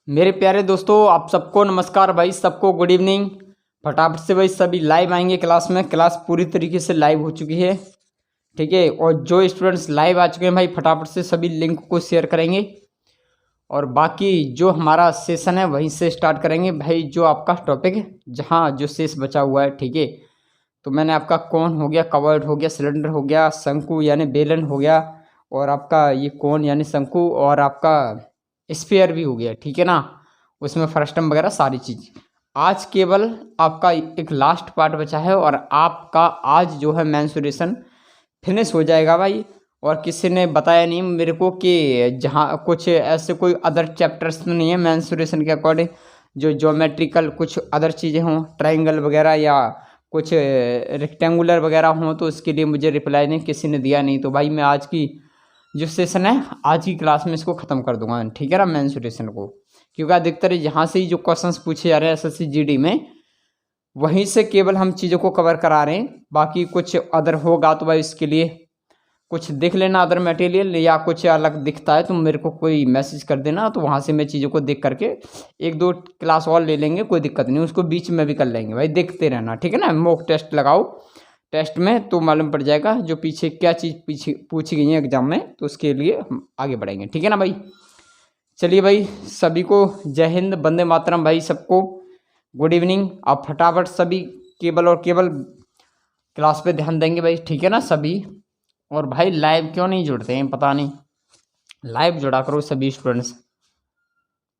मेरे प्यारे दोस्तों, आप सबको नमस्कार भाई, सबको गुड इवनिंग। फटाफट से भाई सभी लाइव आएंगे क्लास में। क्लास पूरी तरीके से लाइव हो चुकी है, ठीक है। और जो स्टूडेंट्स लाइव आ चुके हैं भाई, फटाफट से सभी लिंक को शेयर करेंगे और बाकी जो हमारा सेशन है वहीं से स्टार्ट करेंगे भाई। जो आपका टॉपिक है, जहाँ जो शेष बचा हुआ है, ठीक है। तो मैंने आपका कौन हो गया, कवर्ड हो गया, सिलेंडर हो गया, शंकु यानी बेलन हो गया, और आपका ये कौन यानी शंकु, और आपका स्फीयर भी हो गया, ठीक है ना। उसमें फ्रस्टम वगैरह सारी चीज़। आज केवल आपका एक लास्ट पार्ट बचा है और आपका आज जो है मेंसुरेशन फिनिश हो जाएगा भाई। और किसी ने बताया नहीं मेरे को कि जहाँ कुछ ऐसे कोई अदर चैप्टर्स तो नहीं है मेंसुरेशन के अकॉर्डिंग, जो ज्योमेट्रिकल कुछ अदर चीज़ें हों, ट्रायंगल वगैरह या कुछ रेक्टेंगुलर वगैरह हों, तो उसके लिए मुझे रिप्लाई नहीं किसी ने दिया नहीं। तो भाई मैं आज की जो सेशन है, आज की क्लास में इसको ख़त्म कर दूंगा, ठीक है ना, मेंसुरेशन को। क्योंकि अधिकतर यहाँ से ही जो क्वेश्चंस पूछे जा रहे हैं एसएससी जीडी में, वहीं से केवल हम चीज़ों को कवर करा रहे हैं। बाकी कुछ अदर होगा तो भाई इसके लिए कुछ देख लेना, अदर मटेरियल या कुछ अलग दिखता है तो मेरे को कोई मैसेज कर देना, तो वहाँ से मैं चीज़ों को देख करके एक दो क्लास और ले लेंगे, कोई दिक्कत नहीं। उसको बीच में भी कर लेंगे भाई, देखते रहना, ठीक है ना। मॉक टेस्ट लगाओ, टेस्ट में तो मालूम पड़ जाएगा जो पीछे क्या चीज़ पीछे पूछी गई है एग्जाम में, तो उसके लिए हम आगे बढ़ेंगे, ठीक है ना भाई। चलिए भाई, सभी को जय हिंद, वंदे मातरम भाई, सबको गुड इवनिंग। आप फटाफट सभी केवल और केवल क्लास पे ध्यान देंगे भाई, ठीक है ना सभी। और भाई लाइव क्यों नहीं जुड़ते हैं पता नहीं, लाइव जुड़ा करो सभी स्टूडेंट्स।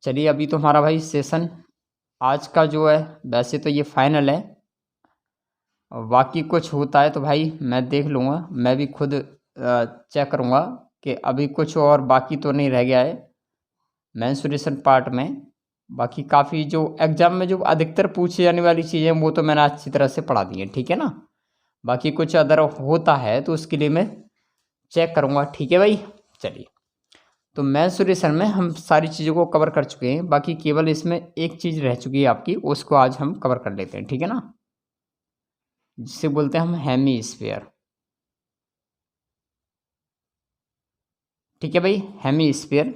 चलिए, अभी तो हमारा भाई सेशन आज का जो है वैसे तो ये फाइनल है, और बाकी कुछ होता है तो भाई मैं देख लूँगा, मैं भी खुद चेक करूँगा कि अभी कुछ और बाकी तो नहीं रह गया है मेंसुरेशन पार्ट में। बाकी काफ़ी जो एग्ज़ाम में जो अधिकतर पूछी जाने वाली चीज़ें वो तो मैंने अच्छी तरह से पढ़ा दी है, ठीक है ना। बाकी कुछ अदर होता है तो उसके लिए मैं चेक करूँगा, ठीक है भाई। चलिए, तो मेंसुरेशन में हम सारी चीज़ों को कवर कर चुके हैं, बाकी केवल इसमें एक चीज़ रह चुकी है आपकी, उसको आज हम कवर कर लेते हैं, ठीक है ना, जिसे बोलते हैं हम हेमीस्फीयर, ठीक है भाई। हेमीस्फीयर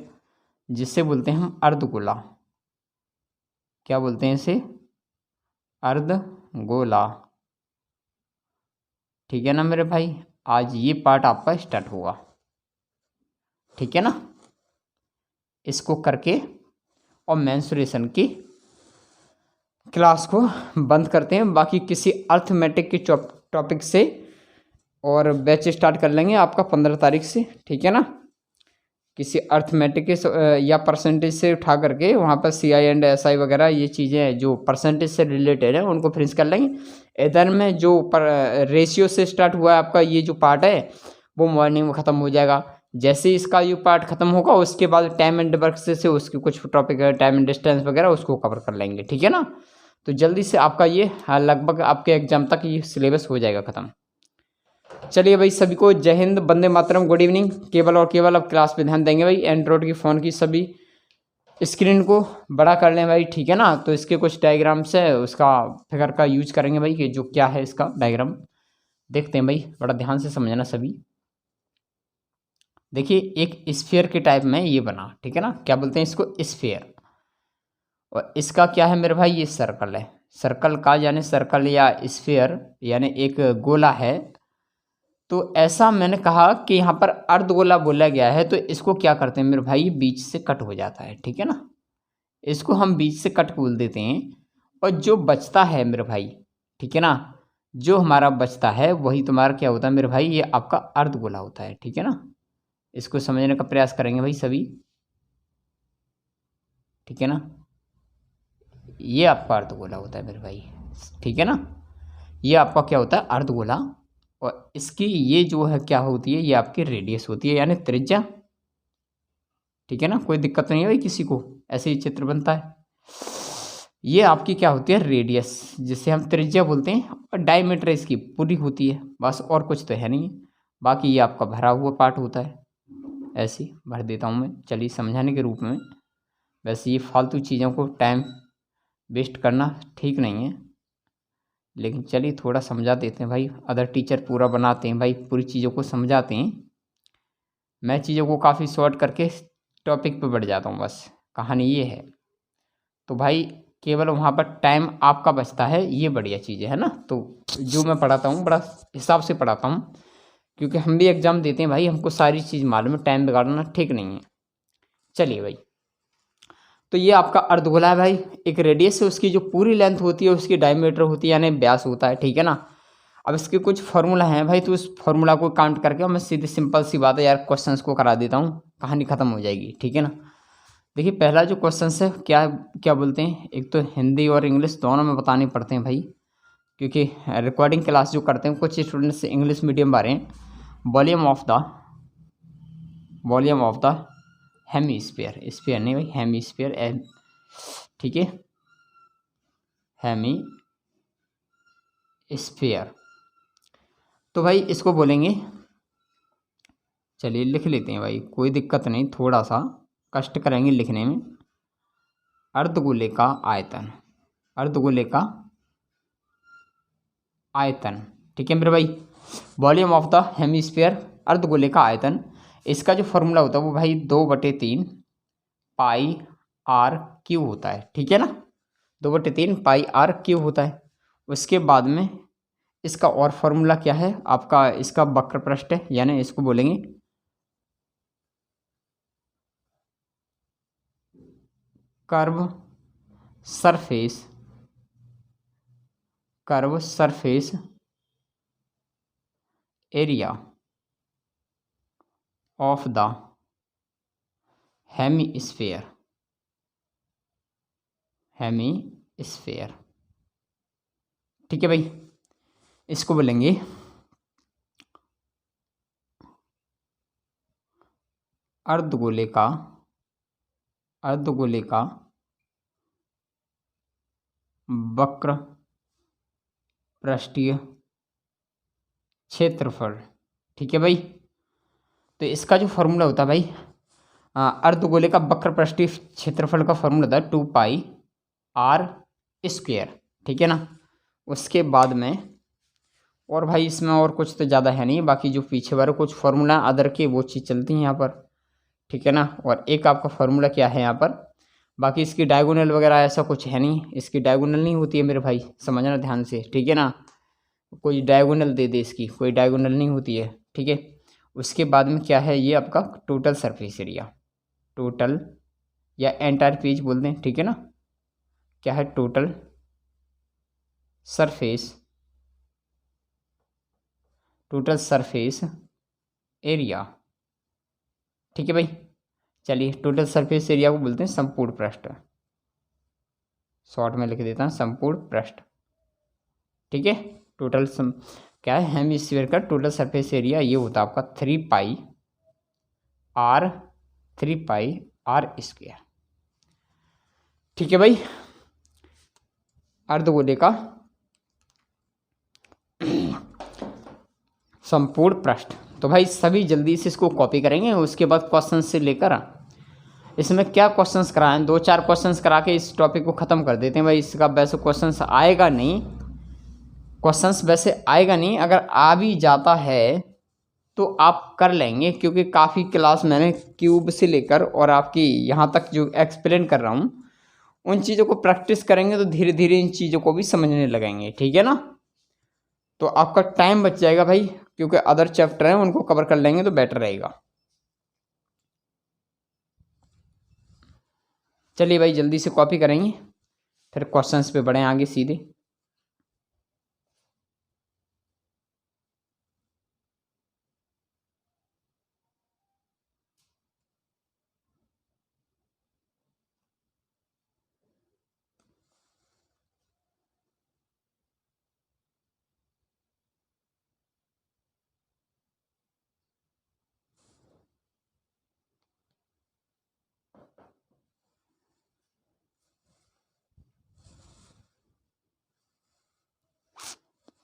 जिससे बोलते हैं हम अर्धगोला, क्या बोलते हैं इसे, अर्धगोला, ठीक है ना मेरे भाई। आज ये पार्ट आपका स्टार्ट हुआ, ठीक है ना। इसको करके और मेंसुरेशन की क्लास को बंद करते हैं। बाकी किसी अर्थमेटिक के टॉपिक से और बैच स्टार्ट कर लेंगे आपका 15 तारीख से, ठीक है ना। किसी अर्थमेटिक या परसेंटेज से उठा करके वहाँ पर CI एंड SI वगैरह ये चीज़ें जो परसेंटेज से रिलेटेड है उनको फिनिश कर लेंगे। इधर में जो रेशियो से स्टार्ट हुआ है आपका ये जो पार्ट है वो मॉर्निंग में ख़त्म हो जाएगा। जैसे इसका ये पार्ट ख़त्म होगा उसके बाद टाइम एंड वर्क से उसके कुछ टॉपिक है, टाइम एंड डिस्टेंस वगैरह, उसको कवर कर लेंगे, ठीक है ना। तो जल्दी से आपका ये लगभग आपके एग्जाम तक ये सिलेबस हो जाएगा ख़त्म। चलिए भाई, सभी को जय हिंद, वंदे मातरम, गुड इवनिंग। केवल और केवल अब क्लास पे ध्यान देंगे भाई। एंड्रॉयड की फ़ोन की सभी स्क्रीन को बड़ा कर लें भाई, ठीक है ना। तो इसके कुछ डायग्राम्स है, उसका फिगर का यूज करेंगे भाई कि जो क्या है इसका डायग्राम देखते हैं भाई, बड़ा ध्यान से समझना सभी। देखिए, एक स्फीयर के टाइप में ये बना, ठीक है ना, क्या बोलते हैं इसको, स्फीयर। और इसका क्या है मेरे भाई, ये सर्कल है। सर्कल का यानी सर्कल या स्फीयर यानी एक गोला है। तो ऐसा मैंने कहा कि यहाँ पर अर्धगोला बोला गया है, तो इसको क्या करते हैं मेरे भाई, बीच से कट हो जाता है, ठीक है ना। इसको हम बीच से कट बोल देते हैं। और जो बचता है मेरे भाई, ठीक है ना, जो हमारा बचता है वही तुम्हारा क्या होता है मेरे भाई, ये आपका अर्धगोला होता है, ठीक है ना। इसको समझने का प्रयास करेंगे भाई सभी, ठीक है ना। ये आपका अर्धगोला होता है मेरे भाई, ठीक है ना। ये आपका क्या होता है, अर्धगोला। और इसकी ये जो है क्या होती है, ये आपकी रेडियस होती है यानी त्रिज्या, ठीक है ना। कोई दिक्कत नहीं है भाई किसी को, ऐसे ही चित्र बनता है। ये आपकी क्या होती है, रेडियस, जिसे हम त्रिज्या बोलते हैं। और डायमीटर इसकी पूरी होती है, बस और कुछ तो है नहीं। बाकी ये आपका भरा हुआ पार्ट होता है, ऐसे ही भर देता हूँ मैं, चलिए समझाने के रूप में। वैसे ये फालतू चीज़ों को टाइम वेस्ट करना ठीक नहीं है, लेकिन चलिए थोड़ा समझा देते हैं भाई। अदर टीचर पूरा बनाते हैं भाई, पूरी चीज़ों को समझाते हैं, मैं चीज़ों को काफ़ी शॉर्ट करके टॉपिक पे बढ़ जाता हूँ, बस कहानी ये है। तो भाई केवल वहाँ पर टाइम आपका बचता है, ये बढ़िया चीज़ है ना। तो जो मैं पढ़ाता हूँ बड़ा हिसाब से पढ़ाता हूँ, क्योंकि हम भी एग्ज़ाम देते हैं भाई, हमको सारी चीज़ मालूम है, टाइम बिगाड़ना ठीक नहीं है। चलिए भाई, तो ये आपका अर्धगोला है भाई। एक रेडियस है, उसकी जो पूरी लेंथ होती है उसकी डायमीटर होती है, यानी व्यास होता है, ठीक है ना। अब इसके कुछ फार्मूला हैं भाई, तो उस फार्मूला को काउंट करके मैं सीधी सिंपल सी बात है यार, क्वेश्चंस को करा देता हूँ, कहानी खत्म हो जाएगी, ठीक है ना। देखिए पहला जो क्वेश्चन है, क्या क्या बोलते हैं, एक तो हिंदी और इंग्लिश दोनों में बताने पड़ते हैं भाई, क्योंकि रिकॉर्डिंग क्लास जो करते हैं कुछ स्टूडेंट्स इंग्लिश मीडियम बारे हैं। Volume of the hemisphere, sphere नहीं भाई, हेमीस्फीयर, ठीक है, हेमी स्फीयर। तो भाई इसको बोलेंगे, चलिए लिख लेते हैं भाई, कोई दिक्कत नहीं, थोड़ा सा कष्ट करेंगे लिखने में। अर्धगोले का आयतन, अर्धगोले का आयतन, ठीक है मेरे भाई। वॉल्यूम ऑफ द हेमीस्फीयर, अर्धगोले का आयतन, इसका जो फॉर्मूला होता है वो भाई 2/3 पाई आर क्यू होता है, ठीक है ना। 2/3 पाई आर क्यू होता है। उसके बाद में इसका और फॉर्मूला क्या है आपका, इसका वक्र पृष्ठ है, यानी इसको बोलेंगे curve surface, curve surface area of the hemisphere, hemisphere, ठीक है भाई। इसको बोलेंगे अर्धगोले का, अर्धगोले का वक्र पृष्ठीय क्षेत्रफल, ठीक है भाई। तो इसका जो फॉर्मूला होता है भाई, अर्धगोले का वक्र पृष्ठीय क्षेत्रफल का फॉर्मूला होता है 2πr², ठीक है ना। उसके बाद में और भाई इसमें और कुछ तो ज़्यादा है नहीं, बाकी जो पीछे वाले कुछ फार्मूला अदर के वो चीज़ चलती हैं यहाँ पर, ठीक है ना। और एक आपका फार्मूला क्या है यहाँ पर, बाकी इसकी डायगोनल वगैरह ऐसा कुछ है नहीं, इसकी डायगोनल नहीं होती है मेरे भाई, समझना ध्यान से, ठीक है ना। कोई डायगोनल दे दे, इसकी कोई डायगोनल नहीं होती है, ठीक है। उसके बाद में क्या है, ये आपका टोटल सरफेस एरिया, टोटल या एंटायर पेज बोल दें, ठीक है ना। क्या है, total surface, total surface area, ठीक है भाई। चलिए टोटल सरफेस एरिया को बोलते हैं संपूर्ण पृष्ठ, शॉर्ट में लिख देता हूँ संपूर्ण पृष्ठ, ठीक है। टोटल क्या है, हेमीस्फीयर का टोटल सरफेस एरिया ये होता है आपका 3πr², ठीक है भाई। अर्धगोले का संपूर्ण पृष्ठ, तो भाई सभी जल्दी से इसको कॉपी करेंगे। उसके बाद क्वेश्चन से लेकर इसमें क्या क्वेश्चंस कराएं, 2-4 क्वेश्चंस करा के इस टॉपिक को ख़त्म कर देते हैं भाई। इसका वैसे क्वेश्चंस आएगा नहीं, क्वेश्चंस वैसे आएगा नहीं, अगर आ भी जाता है तो आप कर लेंगे, क्योंकि काफ़ी क्लास मैंने क्यूब से लेकर और आपकी यहाँ तक जो एक्सप्लेन कर रहा हूँ उन चीज़ों को प्रैक्टिस करेंगे तो धीरे धीरे इन चीज़ों को भी समझने लगेंगे, ठीक है ना। तो आपका टाइम बच जाएगा भाई, क्योंकि अदर चैप्टर हैं उनको कवर कर लेंगे तो बेटर रहेगा। चलिए भाई जल्दी से कॉपी करेंगे, फिर क्वेश्चंस पे बढ़ें आगे सीधे।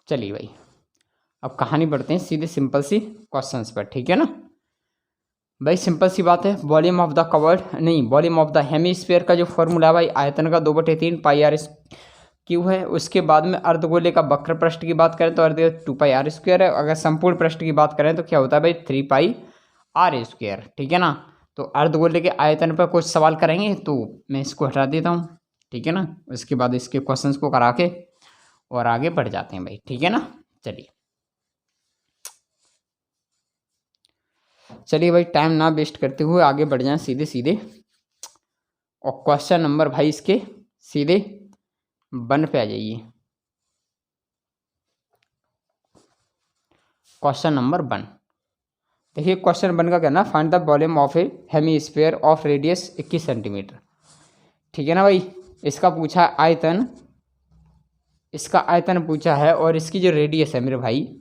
चलिए भाई अब कहानी बढ़ते हैं सीधे सिंपल सी क्वेश्चंस पर, ठीक है ना भाई। सिंपल सी बात है, वॉल्यूम ऑफ द कवर्ड नहीं, वॉल्यूम ऑफ द हेमीस्फीयर का जो फॉर्मूला है भाई, आयतन का 2/3 πr² है। उसके बाद में अर्धगोले का वक्र पृष्ठ की बात करें तो अर्ध 2πr² है। अगर संपूर्ण पृष्ठ की बात करें तो क्या होता है भाई, 3πr², ठीक है ना। तो अर्धगोले के आयतन पर कुछ सवाल करेंगे तो मैं इसको हटा देता हूँ, ठीक है ना। उसके बाद इसके क्वेश्चंस को करा के और आगे बढ़ जाते हैं भाई, ठीक है ना। चलिए चलिए भाई, टाइम ना वेस्ट करते हुए आगे बढ़ जाएं सीधे सीधे। और क्वेश्चन नंबर भाई इसके सीधे 1 पे आ जाइए। क्वेश्चन नंबर 1 देखिए, क्वेश्चन 1 का कहना, find the volume of A hemisphere of radius 21 centimetre. ठीक है ना भाई, इसका पूछा आयतन, इसका आयतन पूछा है और इसकी जो रेडियस है मेरे भाई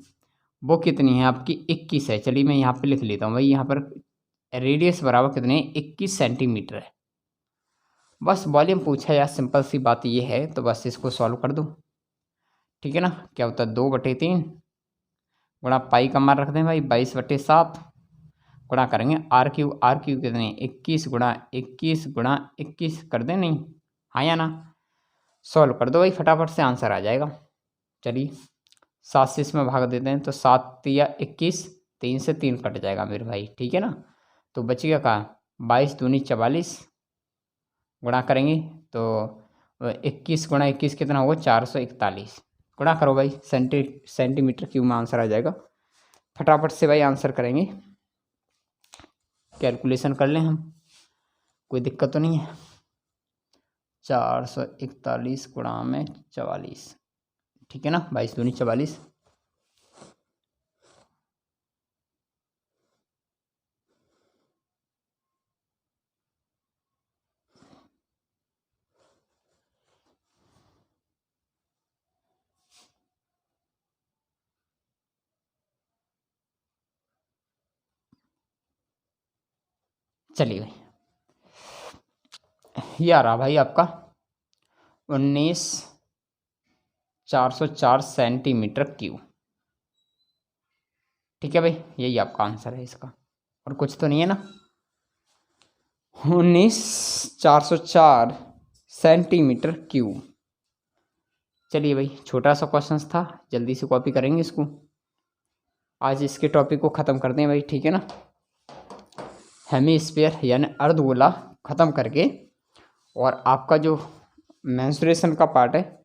वो कितनी है आपकी 21 है। चलिए मैं यहाँ पे लिख लेता हूँ भाई, यहाँ पर रेडियस बराबर कितने 21 सेंटीमीटर है। बस वॉल्यूम पूछा यार, सिंपल सी बात ये है, तो बस इसको सॉल्व कर दो। ठीक है ना, क्या होता है 2/3 गुणा पाई का मान रख दें भाई 22/7 गुणा करेंगे आर क्यू कितने 21 गुणा 21 गुणा 21 कर दें, नहीं हाँ या ना। सॉल्व कर दो भाई, फटाफट से आंसर आ जाएगा। चलिए 7 से इसमें भाग देते हैं तो 7 या 21, 3 से 3 कट जाएगा मेरे भाई, ठीक है ना। तो बचेगा कहाँ 22 दूनी 44 गुणा करेंगे तो 21 गुणा 21 कितना होगा 441 गुणा करो भाई सेंटीमीटर क्यूब में आंसर आ जाएगा। फटाफट से भाई आंसर करेंगे, कैलकुलेशन कर लें हम, कोई दिक्कत तो नहीं है। 441 गुणा में 44, ठीक है ना, 22 दूनी 44। चलिए भाई, ये आ रहा भाई आपका 19,404 सेंटीमीटर क्यूब। ठीक है भाई, यही आपका आंसर है इसका, और कुछ तो नहीं है ना। 19,404 सेंटीमीटर क्यूब। चलिए भाई, छोटा सा क्वेश्चन था, जल्दी से कॉपी करेंगे इसको, आज इसके टॉपिक को ख़त्म कर दें भाई, ठीक है ना। हेमीस्फीयर यानी अर्धगोला ख़त्म करके और आपका जो मेंस्ट्रुएशन का पार्ट है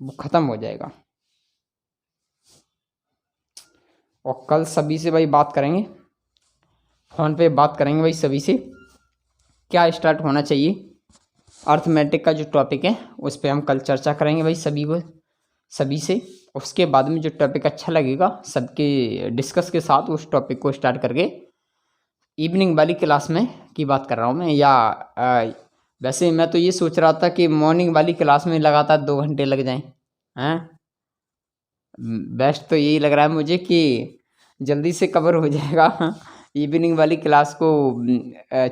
वो ख़त्म हो जाएगा। और कल सभी से भाई बात करेंगे, फ़ोन पे बात करेंगे भाई सभी से, क्या स्टार्ट होना चाहिए। अर्थमेटिक का जो टॉपिक है उस पर हम कल चर्चा करेंगे भाई सभी से। उसके बाद में जो टॉपिक अच्छा लगेगा सबके डिस्कस के साथ उस टॉपिक को स्टार्ट करके इवनिंग वाली क्लास में की बात कर रहा हूँ मैं, या वैसे मैं तो ये सोच रहा था कि मॉर्निंग वाली क्लास में लगातार 2 घंटे लग जाएं। हैं, बेस्ट तो यही लग रहा है मुझे कि जल्दी से कवर हो जाएगा इवनिंग वाली क्लास को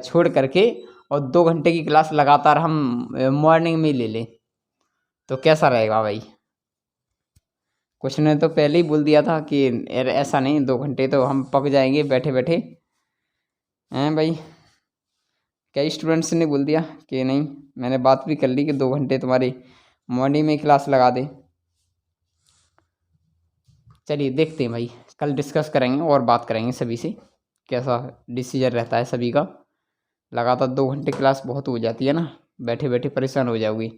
छोड़ करके, और 2 घंटे की क्लास लगातार हम मॉर्निंग में ले लें तो कैसा रहेगा भाई। कुछ ने तो पहले ही बोल दिया था कि ऐसा नहीं, 2 घंटे तो हम पक जाएंगे बैठे बैठे हैं भाई। कई स्टूडेंट्स ने बोल दिया कि नहीं, मैंने बात भी कर ली कि 2 घंटे तुम्हारी मॉर्निंग में क्लास लगा दे। चलिए देखते हैं भाई, कल डिस्कस करेंगे और बात करेंगे सभी से, कैसा डिसीजन रहता है सभी का। लगातार 2 घंटे क्लास बहुत हो जाती है ना, बैठे बैठे परेशान हो जाओगी।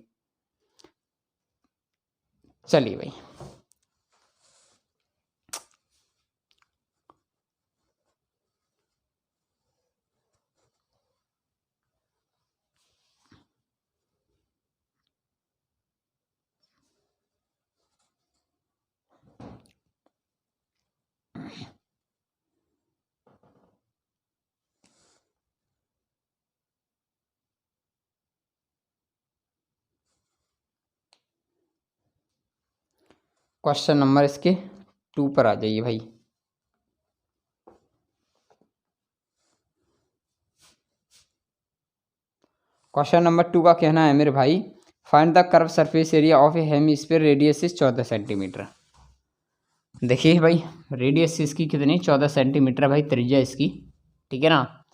चलिए भाई, क्वेश्चन नंबर इसके 2 पर आ जाइए भाई। क्वेश्चन नंबर 2 का कहना है मेरे भाई, find the curve surface area of A hemisphere radius is 14 centimetre. देखिए भाई, रेडियस इसकी कितनी 14 सेंटीमीटर है भाई, त्रिज्या इसकी, ठीक है ना।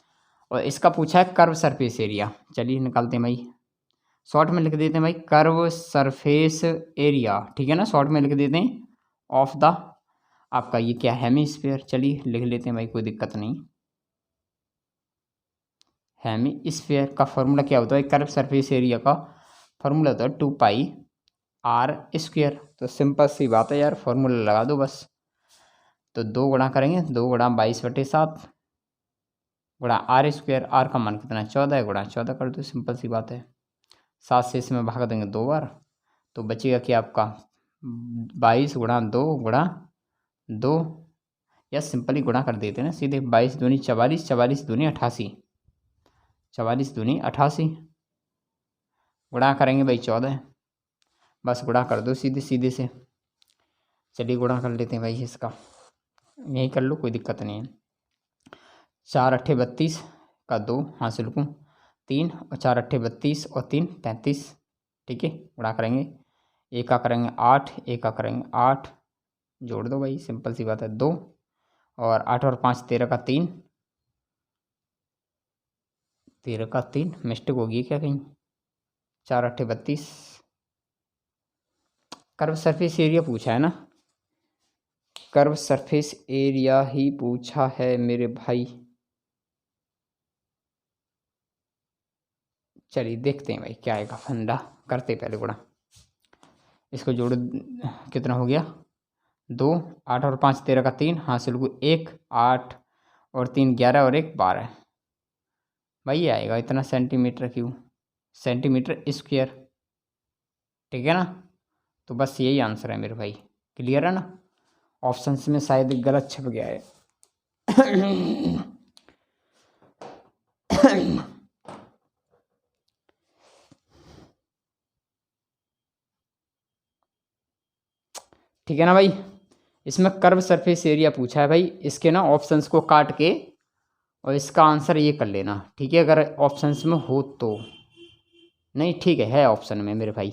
और इसका पूछा है कर्व सरफेस एरिया। चलिए निकालते हैं भाई, शॉर्ट में लिख देते हैं भाई कर्व सरफेस एरिया, ठीक है ना, शॉर्ट में लिख देते हैं ऑफ द आपका ये क्या हेमीस्फीयर। चलिए लिख लेते हैं भाई, कोई दिक्कत नहीं। हेमीस्फीयर का फॉर्मूला क्या होता है, कर्व सरफेस एरिया का फॉर्मूला होता है 2πr²। तो सिंपल सी बात है यार, फॉर्मूला लगा दो बस। तो 2 गुणा करेंगे, 2 गुणा 22/7 गुणा r²। आर का मान कितना 14 है, गुणा 14 कर दो, सिंपल सी बात है। 7 से इसमें भाग देंगे 2 बार, तो बचेगा कि आपका 22 गुणा 2 गुणा 2, या सिंपली गुणा कर देते हैं ना सीधे। 22 दूनी 44, 44 दूनी 88, 44 दूनी 88, गुणा करेंगे भाई 14, बस गुणा कर दो सीधे सीधे से। चलिए गुणा कर लेते हैं भाई इसका, यही कर लो, कोई दिक्कत नहीं है। 4 8 32 का 2 हासिल को 3, और 4 8 32 और 3 35, ठीक है। गुणा करेंगे, एक का करेंगे 8, एक का करेंगे 8, जोड़ दो भाई, सिंपल सी बात है 2, और 8 और 5 13 का 3, 13 का 3 मिस्टेक होगी क्या कहीं। 4 8 32, कर्व सरफेस एरिया पूछा है ना, कर्व सरफेस एरिया ही पूछा है मेरे भाई। चलिए देखते हैं भाई क्या आएगा फंडा, करते पहले गुणा। इसको जोड़, कितना हो गया 2, 8 और 5 13 का 3 हासिल को 1, 8 और 3 11 और 1 12 भाई, ये आएगा इतना सेंटीमीटर क्यूब, सेंटीमीटर स्क्वायर, ठीक है ना। तो बस यही आंसर है मेरे भाई, क्लियर है ना। ऑप्शंस में शायद गलत छप गया है। ठीक है ना भाई, इसमें कर्व सरफेस एरिया पूछा है भाई। इसके ना ऑप्शंस को काट के और इसका आंसर ये कर लेना, ठीक है, अगर ऑप्शंस में हो तो। नहीं ठीक है ऑप्शन में मेरे भाई,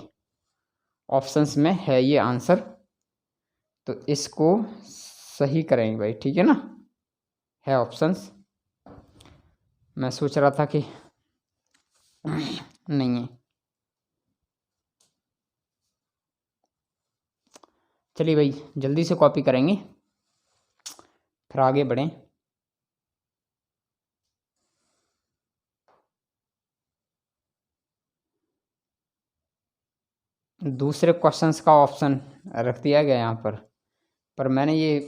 ऑप्शंस में है ये आंसर, तो इसको सही करेंगे भाई, ठीक है ना, है ऑप्शंस। मैं सोच रहा था कि नहीं है। चलिए भाई जल्दी से कॉपी करेंगे, फिर आगे बढ़ें। दूसरे क्वेश्चंस का ऑप्शन रख दिया गया यहाँ पर मैंने ये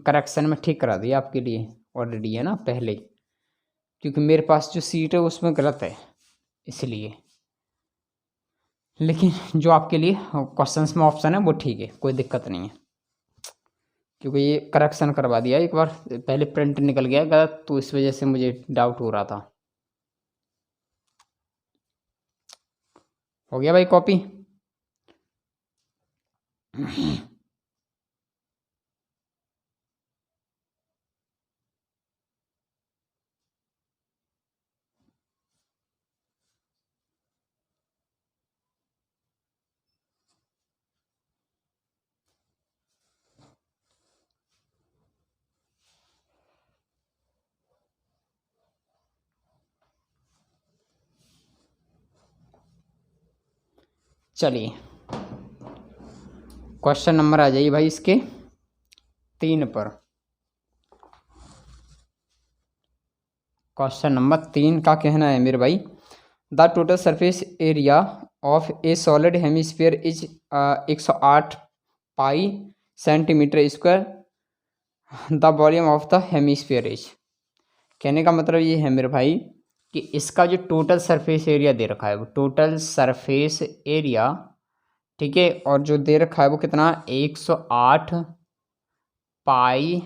करेक्शन में ठीक करा दिया आपके लिए ऑलरेडी, है ना पहले, क्योंकि मेरे पास जो सीट है उसमें गलत है इसलिए। लेकिन जो आपके लिए क्वेश्चंस में ऑप्शन है वो ठीक है, कोई दिक्कत नहीं है, क्योंकि ये करेक्शन करवा दिया एक बार, पहले प्रिंट निकल गया गलत, तो इस वजह से मुझे डाउट हो रहा था। हो गया भाई कॉपी। चलिए क्वेश्चन नंबर आ जाइए भाई इसके 3 पर। क्वेश्चन नंबर 3 का कहना है मेरे भाई, the total surface area of A solid hemisphere is 108 pi centimetre square, the volume of the hemisphere is. कहने का मतलब ये है मेरे भाई कि इसका जो टोटल सरफेस एरिया दे रखा है, वो टोटल सरफेस एरिया, ठीक है, और जो दे रखा है वो कितना 108 पाई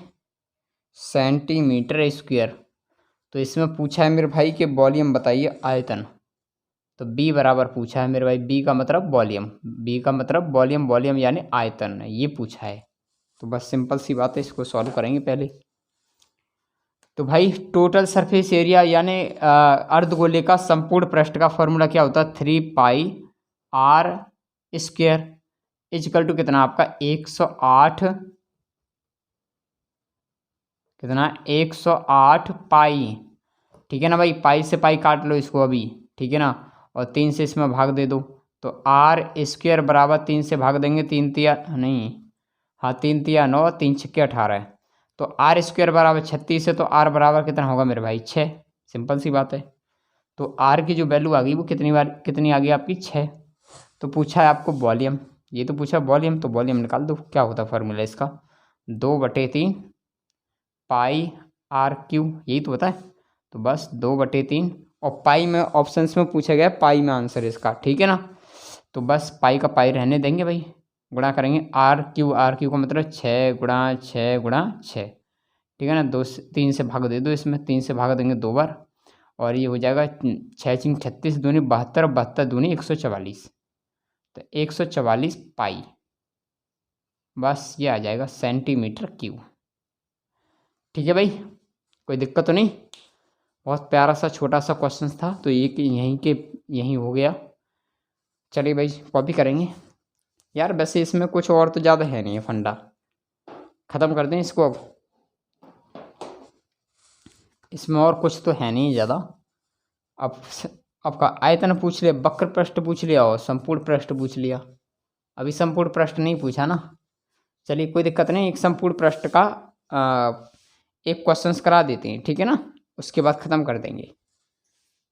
सेंटीमीटर स्क्वायर। तो इसमें पूछा है मेरे भाई कि वॉल्यूम बताइए, आयतन। तो बी बराबर पूछा है मेरे भाई, बी का मतलब वॉल्यूम, बी का मतलब वॉल्यूम, वॉल्यूम यानी आयतन, ये पूछा है। तो बस सिंपल सी बात है, इसको सॉल्व करेंगे पहले। तो भाई टोटल सरफेस एरिया यानी अर्धगोले का संपूर्ण पृष्ठ का फॉर्मूला क्या होता है, 3πr² इजकल टू कितना आपका 108, कितना 108 पाई, ठीक है ना भाई। पाई से पाई काट लो इसको अभी, ठीक है ना, और 3 से इसमें भाग दे दो, तो r² बराबर 3 से भाग देंगे, 3 तिया नहीं, हाँ 3 तिया 9, 3 छक्के 18 है, तो r² बराबर 36 है, तो r बराबर कितना होगा मेरे भाई 6, सिंपल सी बात है। तो r की जो वैल्यू आ गई वो कितनी आ गई आपकी 6। तो पूछा है आपको वॉल्यूम, ये तो पूछा वॉल्यूम, तो वॉल्यूम निकाल दो। क्या होता है फार्मूला इसका, 2/3 पाई आर क्यू, यही तो होता है। तो बस 2/3, और पाई में ऑप्शंस में पूछा गया पाई में आंसर इसका, ठीक है ना। तो बस पाई का पाई रहने देंगे भाई, गुणा करेंगे आर क्यू का मतलब 6 × 6 × 6, ठीक है ना। 3 से भाग दे दो इसमें, 3 से भाग देंगे 2 बार, और ये हो जाएगा 6×6 = 36, दूनी 72, 72 दूनी 144, तो 144 पाई, बस ये आ जाएगा सेंटीमीटर क्यूब। ठीक है भाई, कोई दिक्कत तो नहीं। बहुत प्यारा सा छोटा सा क्वेश्चन था, तो ये कि यहीं हो गया। चलिए भाई कॉपी करेंगे यार, वैसे इसमें कुछ और तो ज़्यादा है नहीं है, फंडा ख़त्म कर दें इसको अब। इसमें और कुछ तो है नहीं ज़्यादा। अब आपका आयतन पूछ लिया, वक्र पृष्ठ पूछ लिया और संपूर्ण पृष्ठ पूछ लिया। अभी संपूर्ण पृष्ठ नहीं पूछा ना। चलिए कोई दिक्कत नहीं, एक संपूर्ण पृष्ठ का एक क्वेश्चन करा देते हैं, ठीक है ना, उसके बाद ख़त्म कर देंगे।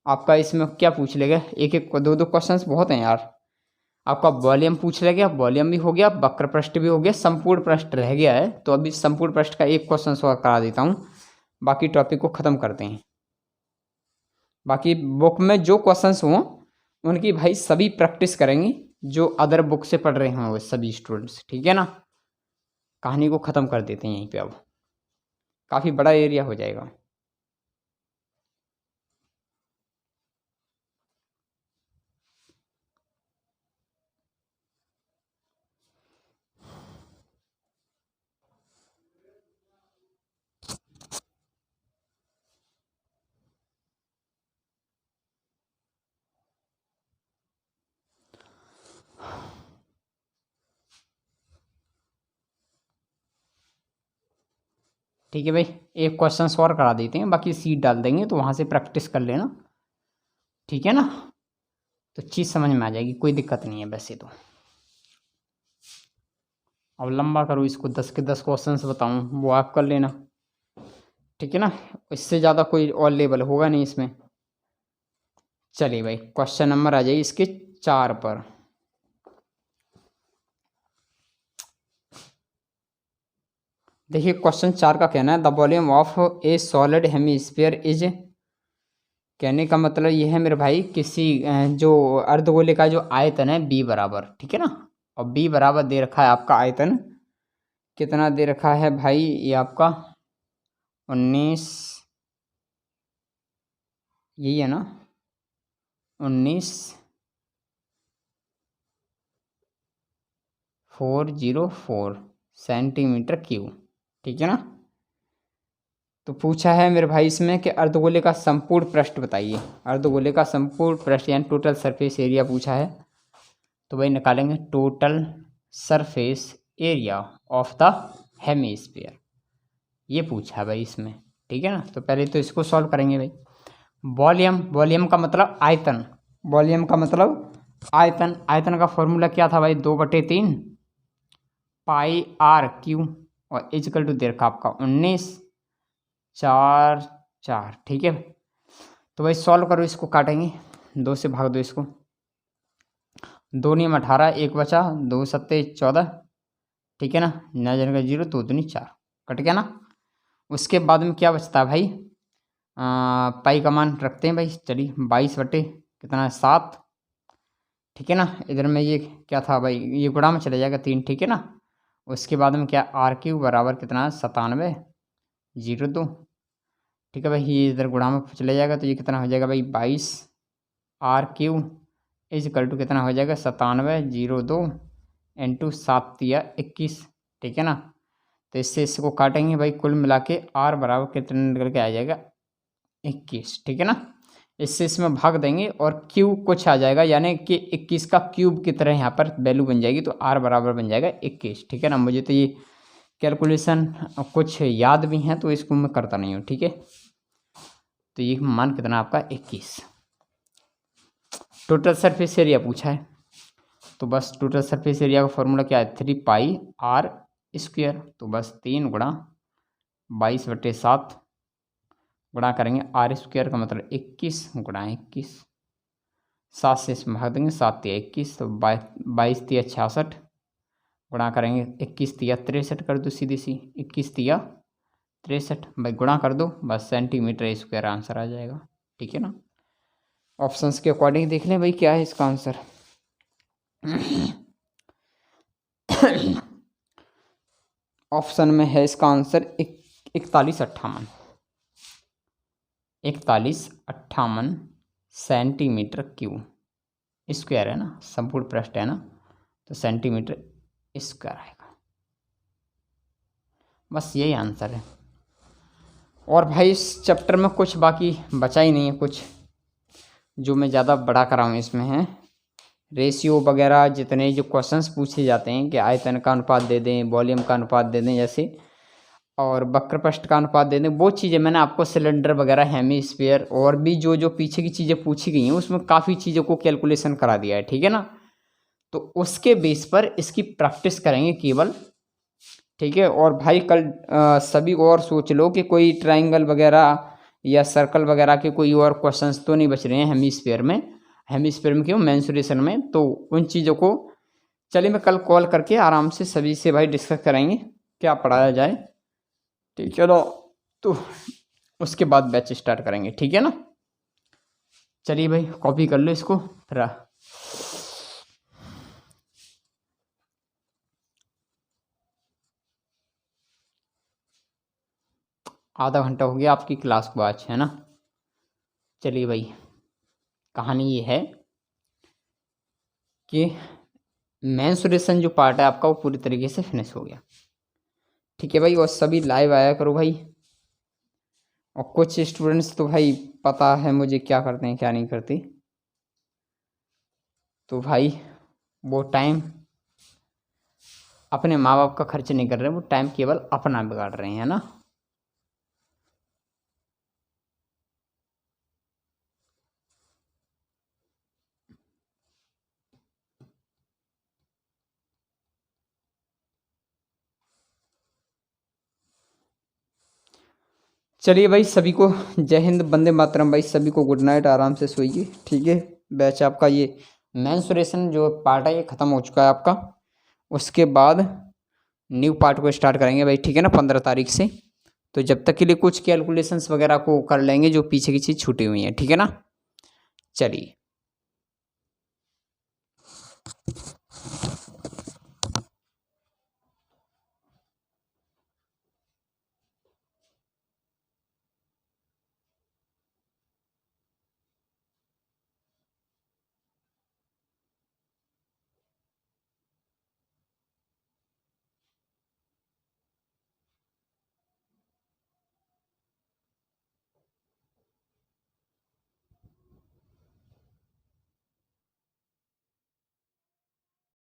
आपका इसमें क्या पूछ लेगा, एक एक दो दो क्वेश्चंस बहुत हैं यार। आपका वॉल्यूम पूछ लेगा, वॉल्यूम भी हो गया, वक्र पृष्ठ भी हो गया, संपूर्ण पृष्ठ रह गया है। तो अभी संपूर्ण पृष्ठ का एक क्वेश्चन सॉल्व करा देता हूँ, बाकी टॉपिक को ख़त्म करते हैं। बाकी बुक में जो क्वेश्चंस हों उनकी भाई सभी प्रैक्टिस करेंगे, जो अदर बुक से पढ़ रहे हैं वो सभी स्टूडेंट्स, ठीक है ना। कहानी को ख़त्म कर देते हैं यहीं पे, अब काफ़ी बड़ा एरिया हो जाएगा। ठीक है भाई, एक क्वेश्चन और करा देते हैं, बाकी सीट डाल देंगे तो वहाँ से प्रैक्टिस कर लेना, ठीक है ना। तो चीज़ समझ में आ जाएगी, कोई दिक्कत नहीं है वैसे तो। अब लंबा करूँ इसको, 10 के 10 क्वेश्चन बताऊँ, वो आप कर लेना, ठीक है ना। इससे ज़्यादा कोई और लेवल होगा नहीं इसमें। चलिए भाई क्वेश्चन नंबर आ जाइए इसके 4 पर। देखिए क्वेश्चन 4 का कहना है the volume of A solid hemisphere is, कहने का मतलब ये है मेरे भाई, किसी जो अर्धगोले का जो आयतन है बी बराबर, ठीक है ना। और बी बराबर दे रखा है आपका आयतन, कितना दे रखा है भाई, ये आपका 19, यही है ना, 19,404 सेंटीमीटर क्यूब, ठीक है ना। तो पूछा है मेरे भाई इसमें कि अर्धगोले का संपूर्ण पृष्ठ बताइए, अर्धगोले का संपूर्ण पृष्ठ यानी टोटल सरफेस एरिया पूछा है। तो भाई निकालेंगे total surface area of the hemisphere, ये पूछा है भाई इसमें, ठीक है ना। तो पहले तो इसको सॉल्व करेंगे भाई। वॉल्यूम का मतलब आयतन, वॉल्यूम का मतलब आयतन, आयतन का फॉर्मूला क्या था भाई, 2/3 पाई आर क्यू, और इजकल टू दे रखा आपका 19,4,4, ठीक है। तो भाई सॉल्व करो, इसको काटेंगे, 2 से भाग दो इसको, 2 नियम 18, 1 बचा, 2 सत्ते 14, ठीक है ना। 9 जन का 0, 2 दूनी 4, कट गया ना। उसके बाद में क्या बचता है भाई, पाई का मान रखते हैं भाई, चलिए 22 कितना है 7, ठीक है ना। इधर में ये क्या था भाई, ये गुणा में चला जाएगा 3, ठीक है ना। उसके बाद में क्या, आर क्यू बराबर कितना है 97,02, ठीक है भाई। ये इधर गुणा में चला जाएगा तो ये कितना हो जाएगा भाई 22 आर क्यू इजकल टू कितना हो जाएगा 97,02 इंटू 7×21, ठीक है ना। तो इससे इसको काटेंगे भाई, कुल मिला के आर बराबर कितना निकल के आ जाएगा 21, ठीक है ना। इससे इसमें भाग देंगे और क्यू कुछ आ जाएगा, यानी कि 21 का क्यूब की तरह यहाँ पर वैल्यू बन जाएगी, तो आर बराबर बन जाएगा 21, ठीक है ना। मुझे तो ये कैलकुलेशन कुछ याद भी हैं तो इसको मैं करता नहीं हूँ, ठीक है। तो ये मान कितना आपका 21। टोटल सरफेस एरिया पूछा है, तो बस टोटल सरफेस एरिया का फॉर्मूला क्या है, 3 पाई आर स्क्वायर, तो बस 3 गुणा 22/7 गुणा करेंगे आर स्क्वायर का मतलब 21 गुणा 21, 7 से इसमें भाग देंगे, 7 तिया 21, तो 22 तिया 66, गुणा करेंगे 21 तिया 63 कर दो सीधी सी, 21 तिया 63 भाई गुणा कर दो, बस सेंटीमीटर स्क्वायर आंसर आ जाएगा। ठीक है ना। ऑप्शंस के अकॉर्डिंग देख लें भाई क्या है इसका आंसर। ऑप्शन में है इसका आंसर 4158 सेंटीमीटर क्यूब स्क्वायर है ना, संपूर्ण पृष्ठ है ना, तो सेंटीमीटर स्क्वायर आएगा। बस यही आंसर है। और भाई इस चैप्टर में कुछ बाकी बचा ही नहीं है, कुछ जो मैं ज़्यादा बड़ा कराऊँ इसमें है रेशियो वगैरह, जितने जो क्वेश्चंस पूछे जाते हैं कि आयतन का अनुपात दे दें, वॉल्यूम का अनुपात दे दें जैसे, और वक्रपृष्ठ का अनुपात दे दें, वो चीज़ें मैंने आपको सिलेंडर वगैरह, हेमीस्फीयर और भी जो जो पीछे की चीज़ें पूछी गई हैं उसमें काफ़ी चीज़ों को कैलकुलेशन करा दिया है। ठीक है ना। तो उसके बेस पर इसकी प्रैक्टिस करेंगे केवल। ठीक है। और भाई कल सभी और सोच लो कि कोई ट्राइंगल वगैरह या सर्कल वगैरह के कोई और क्वेश्चंस तो नहीं बच रहे हैं हेमीस्फीयर में। हेमीस्फीयर में क्यों, मेंसुरेशन में। तो उन चीज़ों को चलिए मैं कल कॉल करके आराम से सभी से भाई डिस्कस करेंगे क्या पढ़ाया जाए। ठीक है ना। तो उसके बाद बैच स्टार्ट करेंगे। ठीक है ना। चलिए भाई कॉपी कर लो इसको फिर। आधा घंटा हो गया आपकी क्लास को आज, है ना। चलिए भाई कहानी ये है कि मेंसुरेशन जो पार्ट है आपका वो पूरी तरीके से फिनिश हो गया। ठीक है भाई। और सभी लाइव आया करो भाई। और कुछ स्टूडेंट्स तो भाई पता है मुझे क्या करते हैं क्या नहीं करते, तो भाई वो टाइम अपने माँ बाप का खर्च नहीं कर रहे, वो टाइम केवल अपना बिगाड़ रहे हैं ना। चलिए भाई सभी को जय हिंद, वंदे मातरम भाई, सभी को गुड नाइट, आराम से सोइए। ठीक है। बैच आपका ये मेंसुरेशन जो पार्ट है ये ख़त्म हो चुका है आपका। उसके बाद न्यू पार्ट को स्टार्ट करेंगे भाई। ठीक है ना, 15 तारीख से। तो जब तक के लिए कुछ कैलकुलेशंस वगैरह को कर लेंगे जो पीछे की चीज़ छूटी हुई हैं। ठीक है ना। चलिए।